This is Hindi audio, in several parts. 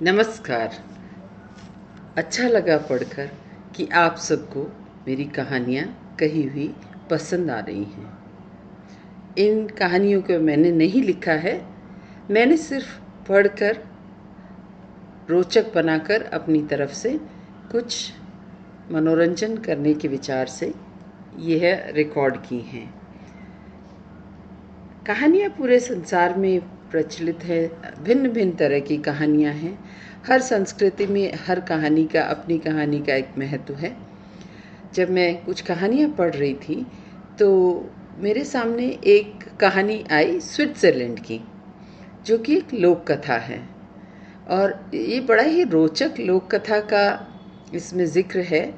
नमस्कार। अच्छा लगा पढ़कर कि आप सबको मेरी कहानियाँ कही हुई पसंद आ रही हैं। इन कहानियों को मैंने नहीं लिखा है, मैंने सिर्फ पढ़कर रोचक बनाकर अपनी तरफ से कुछ मनोरंजन करने के विचार से यह रिकॉर्ड की हैं। कहानियाँ पूरे संसार में प्रचलित है, भिन्न भिन्न तरह की कहानियाँ हैं। हर संस्कृति में हर कहानी का अपनी कहानी का एक महत्व है। जब मैं कुछ कहानियाँ पढ़ रही थी तो मेरे सामने एक कहानी आई स्विट्ज़रलैंड की, जो कि एक लोक कथा है और ये बड़ा ही रोचक लोक कथा का इसमें जिक्र है,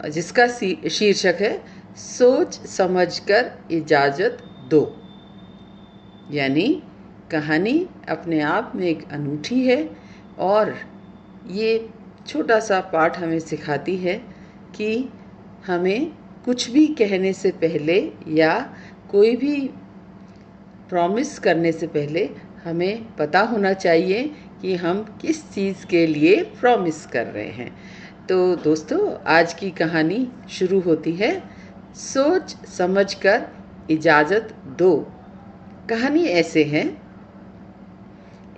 जिसका शीर्षक है सोच समझकर इजाज़त दो। यानी कहानी अपने आप में एक अनूठी है और ये छोटा सा पाठ हमें सिखाती है कि हमें कुछ भी कहने से पहले या कोई भी प्रॉमिस करने से पहले हमें पता होना चाहिए कि हम किस चीज़ के लिए प्रॉमिस कर रहे हैं। तो दोस्तों, आज की कहानी शुरू होती है सोच समझकर इजाज़त दो। कहानी ऐसे है।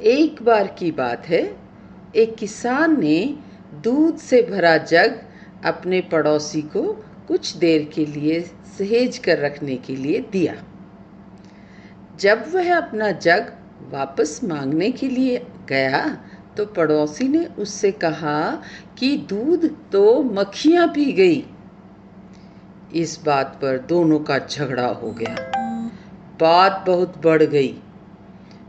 एक बार की बात है, एक किसान ने दूध से भरा जग अपने पड़ोसी को कुछ देर के लिए सहेज कर रखने के लिए दिया। जब वह अपना जग वापस मांगने के लिए गया तो पड़ोसी ने उससे कहा कि दूध तो मक्खियाँ पी गई। इस बात पर दोनों का झगड़ा हो गया। बात बहुत बढ़ गई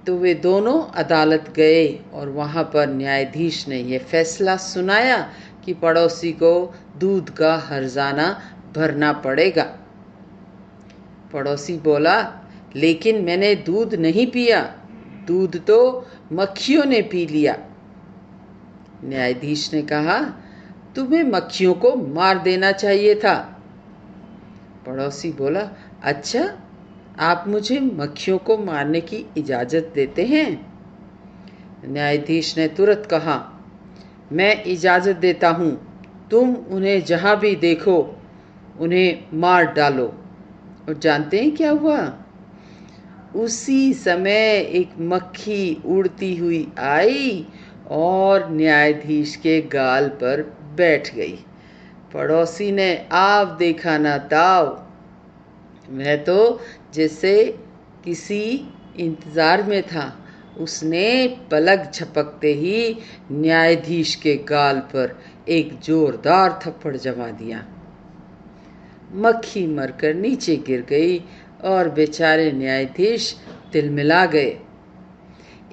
तो वे दोनों अदालत गए और वहाँ पर न्यायाधीश ने यह फैसला सुनाया कि पड़ोसी को दूध का हर्जाना भरना पड़ेगा। पड़ोसी बोला, लेकिन मैंने दूध नहीं पिया, दूध तो मक्खियों ने पी लिया। न्यायाधीश ने कहा, तुम्हें मक्खियों को मार देना चाहिए था। पड़ोसी बोला, अच्छा, आप मुझे मक्खियों को मारने की इजाज़त देते हैं? न्यायाधीश ने तुरंत कहा, मैं इजाज़त देता हूँ, तुम उन्हें जहाँ भी देखो उन्हें मार डालो। और जानते हैं क्या हुआ? उसी समय एक मक्खी उड़ती हुई आई और न्यायाधीश के गाल पर बैठ गई। पड़ोसी ने आव देखा ना ताव, वह तो जैसे किसी इंतज़ार में था। उसने पलक झपकते ही न्यायाधीश के गाल पर एक जोरदार थप्पड़ जमा दिया। मक्खी मरकर नीचे गिर गई और बेचारे न्यायाधीश तिलमिला गए।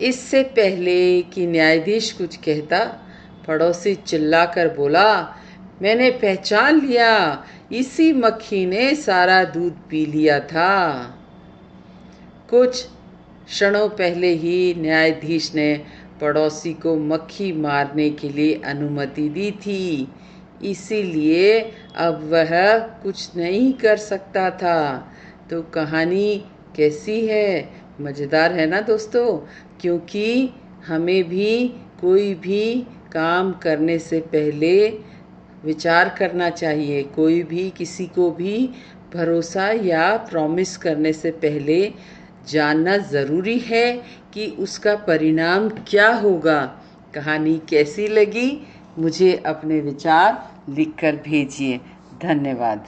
इससे पहले कि न्यायाधीश कुछ कहता, पड़ोसी चिल्लाकर बोला, मैंने पहचान लिया, इसी मक्खी ने सारा दूध पी लिया था। कुछ क्षणों पहले ही न्यायाधीश ने पड़ोसी को मक्खी मारने के लिए अनुमति दी थी, इसीलिए अब वह कुछ नहीं कर सकता था। तो कहानी कैसी है? मज़ेदार है ना दोस्तों? क्योंकि हमें भी कोई भी काम करने से पहले विचार करना चाहिए। कोई भी किसी को भी भरोसा या प्रॉमिस करने से पहले जानना ज़रूरी है कि उसका परिणाम क्या होगा। कहानी कैसी लगी? मुझे अपने विचार लिखकर भेजिए। धन्यवाद।